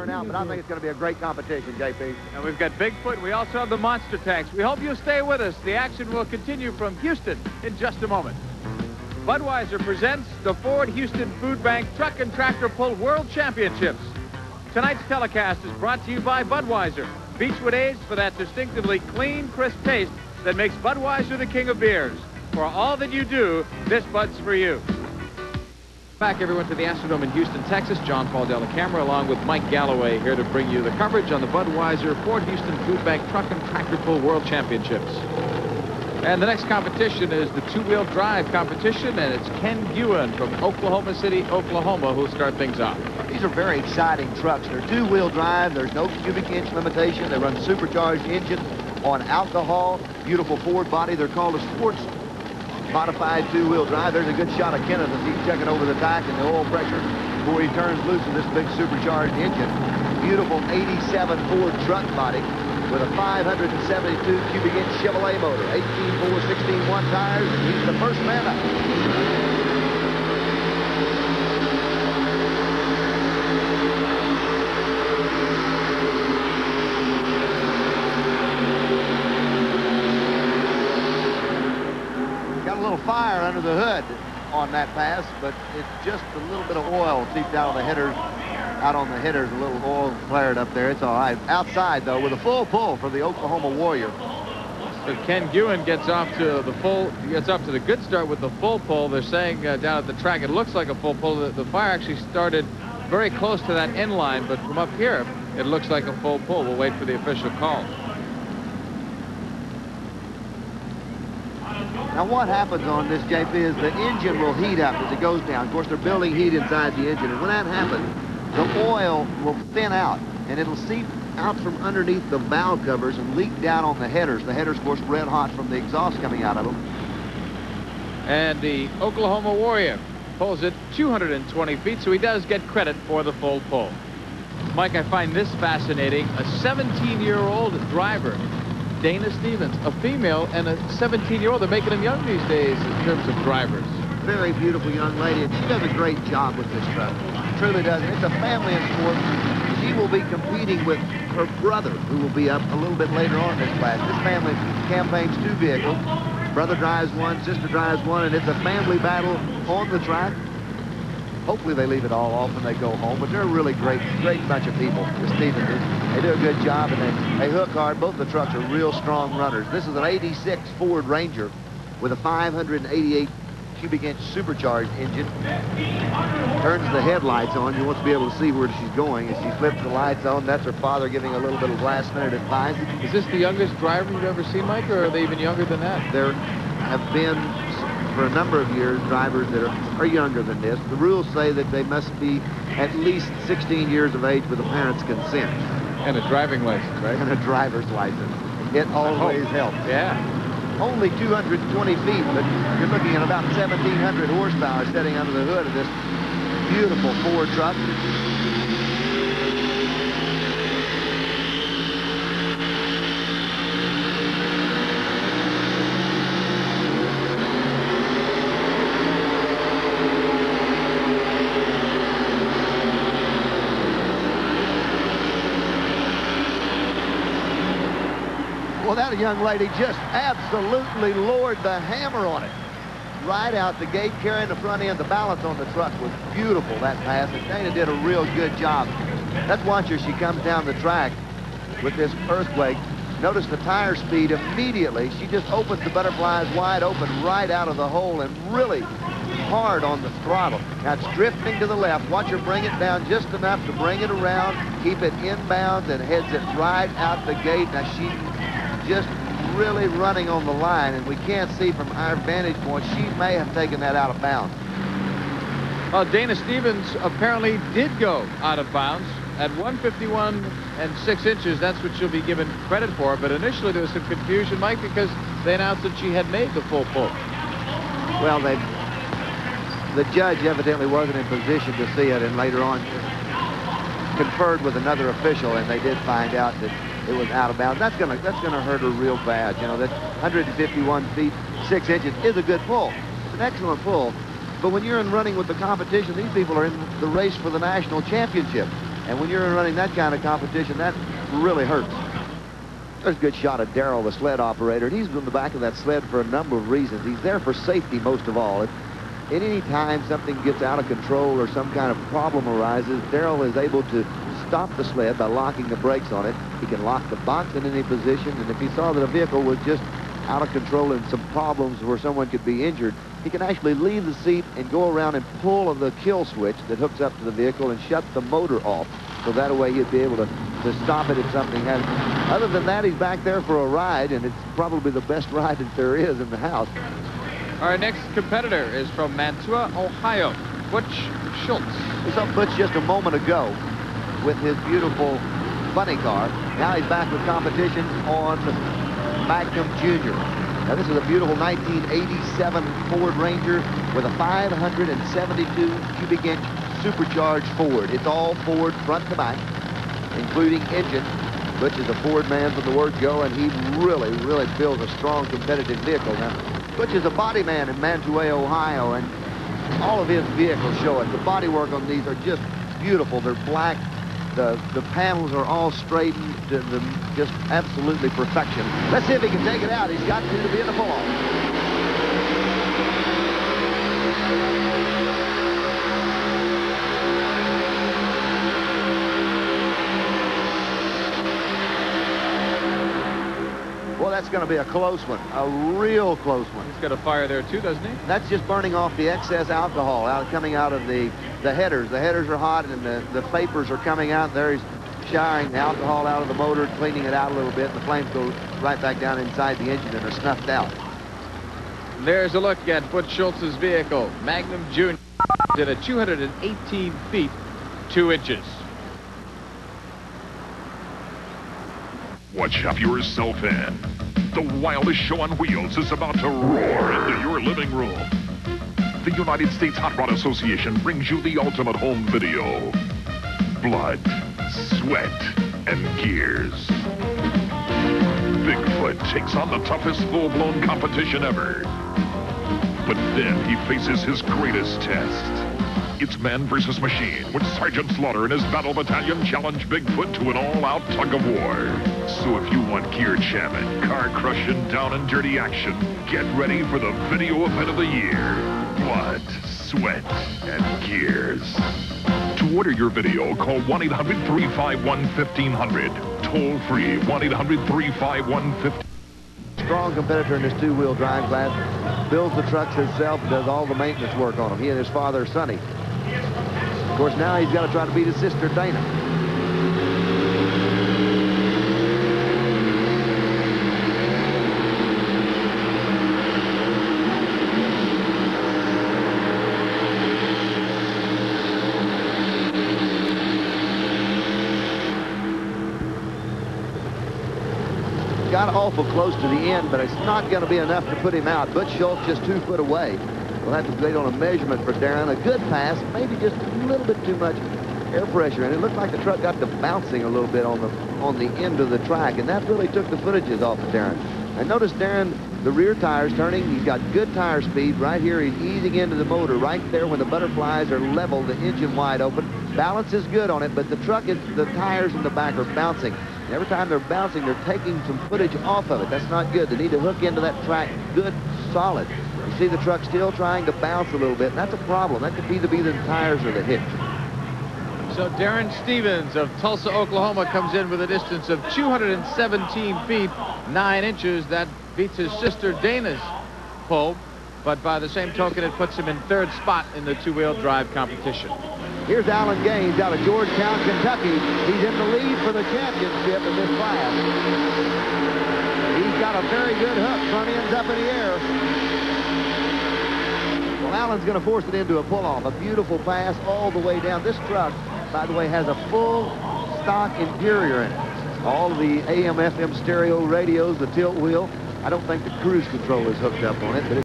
turn out, but I think it's going to be a great competition, JP. And we've got Bigfoot. We also have the monster tanks. We hope you'll stay with us. The action will continue from Houston in just a moment. Budweiser presents the Ford Houston Food Bank Truck and Tractor Pull World Championships. Tonight's telecast is brought to you by Budweiser. Beechwood aids for that distinctively clean, crisp taste that makes Budweiser the king of beers. For all that you do, this Bud's for you. Back, everyone, to the Astrodome in Houston, Texas. John Paul Dellacamera, along with Mike Gallaway, here to bring you the coverage on the Budweiser Ford Houston Food Bank Truck and Tractor Pull World Championships. And the next competition is the two-wheel drive competition, and it's Ken Guin from Oklahoma City, Oklahoma, who'll start things off. These are very exciting trucks. They're two-wheel drive. There's no cubic inch limitation. They run supercharged engine on alcohol. Beautiful Ford body. They're called a sports modified two-wheel drive. There's a good shot of Kenneth as he's checking over the tach and the oil pressure before he turns loose of this big supercharged engine. Beautiful 87 Ford truck body with a 572 cubic inch Chevrolet motor, 18.4, 16.1 tires, and he's the first man up. Got a little fire under the hood on that pass, but it's just a little bit of oil seeped out of the headers. Out on the headers, a little oil flared up there. It's all right. Outside, though, with a full pull for the Oklahoma Warrior. So Ken Guin gets off to the good start with the full pull. They're saying down at the track it looks like a full pull. The fire actually started very close to that end line, but from up here it looks like a full pull. We'll wait for the official call. Now what happens on this, JP, is the engine will heat up as it goes down. Of course, they're building heat inside the engine, and when that happens, the oil will thin out, and it'll seep out from underneath the valve covers and leak down on the headers. The headers, of course, red hot from the exhaust coming out of them. And the Oklahoma Warrior pulls it 220 feet, so he does get credit for the full pull. Mike, I find this fascinating. A 17-year-old driver, Dana Stevens, a female, and a 17-year-old. They're making them young these days in terms of drivers. Very beautiful young lady, and she does a great job with this truck. Truly does. It's a family in sport. She will be competing with her brother, who will be up a little bit later on in this class. This family campaigns two vehicles. Brother drives one, sister drives one, and it's a family battle on the track. Hopefully they leave it all off when they go home, but they're a really great bunch of people. The Stevens, they do a good job, and they hook hard. Both the trucks are real strong runners. This is an 86 Ford Ranger with a 588 cubic inch supercharged engine. Turns the headlights on. She wants to be able to see where she's going. As she flips the lights on, that's her father giving a little bit of last minute advice. Is this the youngest driver you've ever seen, Mike, or are they even younger than that? There have been, for a number of years, drivers that are younger than this. The rules say that they must be at least 16 years of age with a parent's consent. And a driving license, right? And a driver's license. It always helps. Yeah. Only 220 feet, but you're looking at about 1,700 horsepower sitting under the hood of this beautiful Ford truck. Well, that young lady just absolutely lowered the hammer on it. Right out the gate, carrying the front end. The balance on the truck was beautiful, that pass, and Dana did a real good job. Let's watch her. She comes down the track with this earthquake. Notice the tire speed immediately. She just opens the butterflies wide open right out of the hole and really hard on the throttle. Now it's drifting to the left. Watch her bring it down just enough to bring it around, keep it inbounds, and heads it right out the gate. Now she just really running on the line, and we can't see from our vantage point. She may have taken that out of bounds. Well, Dana Stevens apparently did go out of bounds at 151 and 6 inches. That's what she'll be given credit for. But initially there was some confusion, Mike, because they announced that she had made the full pull. Well, the judge evidently wasn't in position to see it, and later on conferred with another official, and they did find out that it was out of bounds. That's gonna hurt her real bad. You know, that 151 feet 6 inches is a good pull. It's an excellent pull. But when you're in running with the competition, these people are in the race for the national championship. And when you're running that kind of competition, that really hurts. There's a good shot of Darrell, the sled operator. And he's in the back of that sled for a number of reasons. He's there for safety most of all. If at any time something gets out of control or some kind of problem arises, Darrell is able to stop the sled by locking the brakes on it. He can lock the box in any position, and if he saw that a vehicle was just out of control and some problems where someone could be injured, he can actually leave the seat and go around and pull the kill switch that hooks up to the vehicle and shut the motor off. So that way he'd be able to stop it if something happens. Other than that, he's back there for a ride, and it's probably the best ride that there is in the house. Our next competitor is from Mantua, Ohio, Butch Schultz. We saw Butch just a moment ago with his beautiful funny car. Now he's back with competition on Magnum Jr. Now this is a beautiful 1987 Ford Ranger with a 572 cubic inch supercharged Ford. It's all Ford front to back, including engine. Butch is a Ford man from the word go, and he really builds a strong competitive vehicle. Now, Butch is a body man in Mantua, Ohio, and all of his vehicles show it. The bodywork on these are just beautiful. They're black. The panels are all straightened to just absolutely perfection. Let's see if he can take it out. He's got to be in the pull-off. Well, that's going to be a close one, a real close one. He's got a fire there too, doesn't he? That's just burning off the excess alcohol coming out of the headers. The headers are hot, and the vapors are coming out. There he's showering the alcohol out of the motor, cleaning it out a little bit, and the flames go right back down inside the engine and are snuffed out. There's a look at Butch Schultz's vehicle, Magnum Jr. at 218 feet, 2 inches. Watch up yourself in. The wildest show on wheels is about to roar into your living room. The United States Hot Rod Association brings you the ultimate home video. Blood, sweat, and gears. Bigfoot takes on the toughest full-blown competition ever. But then he faces his greatest test. It's man versus machine, when Sergeant Slaughter and his battle battalion challenge Bigfoot to an all-out tug of war. So if you want gear jamming, car-crushing, down and dirty action, get ready for the video event of the year. Blood, sweat, and gears. To order your video, call 1-800-351-1500. Toll free, 1-800-351-1500. Strong competitor in this two-wheel drive class. Builds the trucks himself, does all the maintenance work on them. He and his father, Sonny. Of course, now he's got to try to beat his sister, Dana. Got awful close to the end, but it's not going to be enough to put him out. Butch Schultz just 2 foot away. We'll have to wait on a measurement for Darren. A good pass, maybe just a little bit too much air pressure, and it looked like the truck got to bouncing a little bit on the end of the track, and that really took the footages off of Darren. And notice Darren, the rear tires turning. He's got good tire speed. Right here, he's easing into the motor. Right there, when the butterflies are level, the engine wide open. Balance is good on it, but the tires in the back are bouncing. And every time they're bouncing, they're taking some footage off of it. That's not good. They need to hook into that track good, solid. You see the truck still trying to bounce a little bit, and that's a problem. That could either be the tires or the hitch. So Darren Stevens of Tulsa, Oklahoma comes in with a distance of 217 feet, 9 inches. That beats his sister Dana's pole, but by the same token, it puts him in 3rd spot in the two-wheel drive competition. Here's Alan Gaines out of Georgetown, Kentucky. He's in the lead for the championship in this class. He's got a very good hook. Front end's up in the air. Well, Alan's going to force it into a pull-off. A beautiful pass all the way down. This truck, by the way, has a full stock interior in it. All of the AM/FM stereo radios, the tilt wheel. I don't think the cruise control is hooked up on it, but